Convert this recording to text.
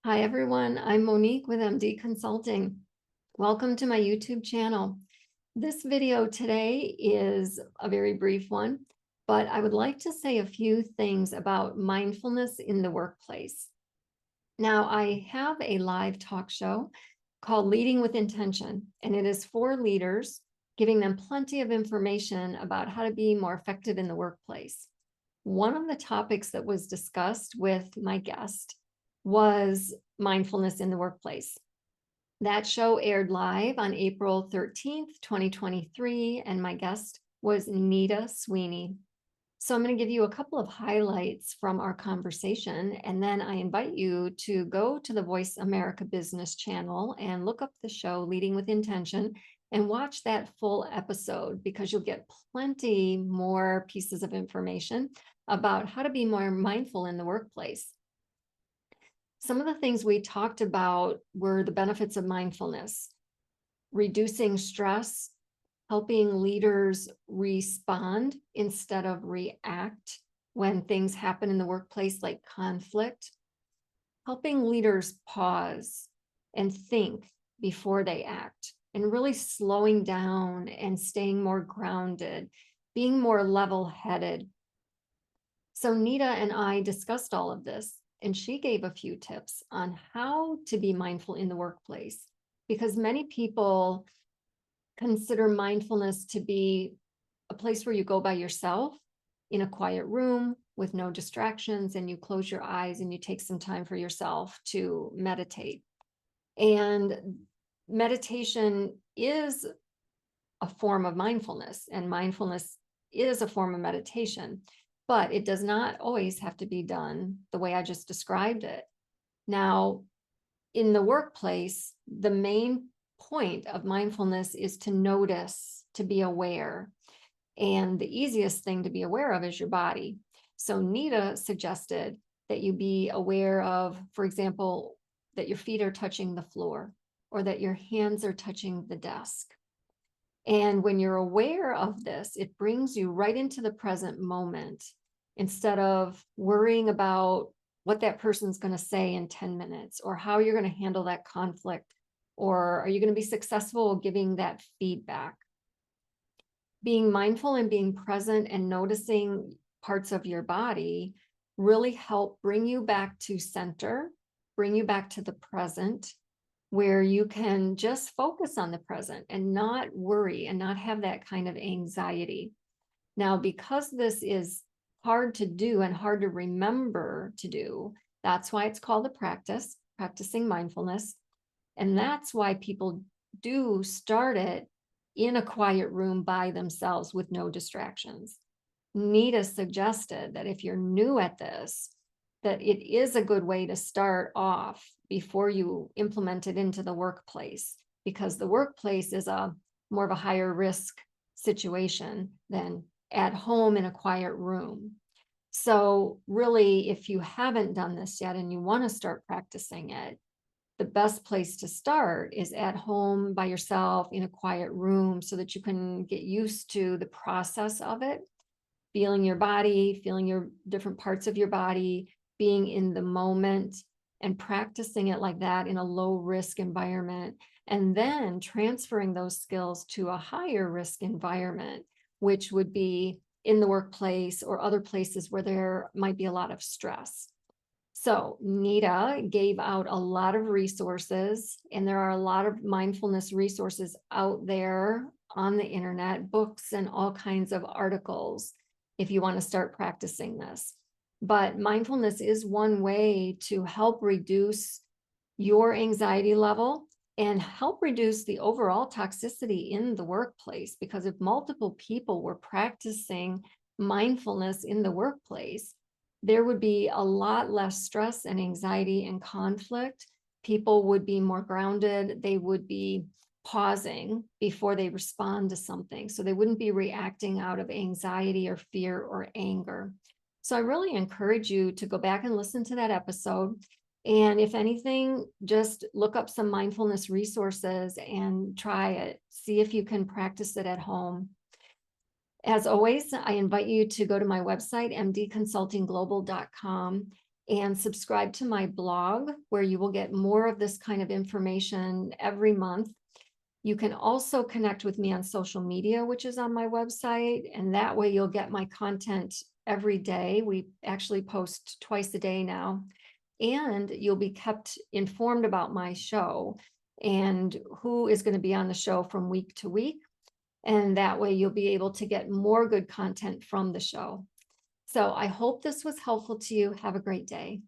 Hi, everyone. I'm Monique with MD Consulting. Welcome to my YouTube channel. This video today is a very brief one, but I would like to say a few things about mindfulness in the workplace. Now, I have a live talk show called Leading with Intention, and it is for leaders, giving them plenty of information about how to be more effective in the workplace. One of the topics that was discussed with my guest was mindfulness in the workplace. That show aired live on April 13th, 2023, and my guest was Nita Sweeney. So I'm going to give you a couple of highlights from our conversation, and then I invite you to go to the Voice America Business channel and look up the show Leading with Intention and watch that full episode, because you'll get plenty more pieces of information about how to be more mindful in the workplace. Some of the things we talked about were the benefits of mindfulness, reducing stress, helping leaders respond instead of react when things happen in the workplace like conflict, helping leaders pause and think before they act, and really slowing down and staying more grounded, being more level-headed. So Nita and I discussed all of this, and she gave a few tips on how to be mindful in the workplace, because many people consider mindfulness to be a place where you go by yourself in a quiet room with no distractions, and you close your eyes and you take some time for yourself to meditate. And meditation is a form of mindfulness, and mindfulness is a form of meditation, but it does not always have to be done the way I just described it. Now, in the workplace, the main point of mindfulness is to notice, to be aware. And the easiest thing to be aware of is your body. So Nita suggested that you be aware of, for example, that your feet are touching the floor or that your hands are touching the desk. And when you're aware of this, it brings you right into the present moment instead of worrying about what that person's going to say in 10 minutes or how you're going to handle that conflict, or are you going to be successful giving that feedback. Being mindful and being present and noticing parts of your body really help bring you back to center, bring you back to the present, where you can just focus on the present and not worry and not have that kind of anxiety. Now, because this is hard to do and hard to remember to do, that's why it's called a practice, practicing mindfulness. And that's why people do start it in a quiet room by themselves with no distractions. Nita suggested that if you're new at this, that it is a good way to start off before you implement it into the workplace, because the workplace is a more of a higher risk situation than at home in a quiet room. So really, if you haven't done this yet and you want to start practicing it, the best place to start is at home by yourself in a quiet room, so that you can get used to the process of it, feeling your body, feeling your different parts of your body, being in the moment, and practicing it like that in a low risk environment, and then transferring those skills to a higher risk environment, which would be in the workplace or other places where there might be a lot of stress. So Nita gave out a lot of resources, and there are a lot of mindfulness resources out there on the internet, books and all kinds of articles if you want to start practicing this. But mindfulness is one way to help reduce your anxiety level and help reduce the overall toxicity in the workplace, because if multiple people were practicing mindfulness in the workplace, there would be a lot less stress and anxiety and conflict. People would be more grounded. They would be pausing before they respond to something, so they wouldn't be reacting out of anxiety or fear or anger. So I really encourage you to go back and listen to that episode. And if anything, just look up some mindfulness resources and try it. See if you can practice it at home. As always, I invite you to go to my website, mdconsultingglobal.com, and subscribe to my blog, where you will get more of this kind of information every month. You can also connect with me on social media, which is on my website, and that way you'll get my content every day. We actually post twice a day now, and you'll be kept informed about my show and who is going to be on the show from week to week. And that way you'll be able to get more good content from the show. So I hope this was helpful to you. Have a great day.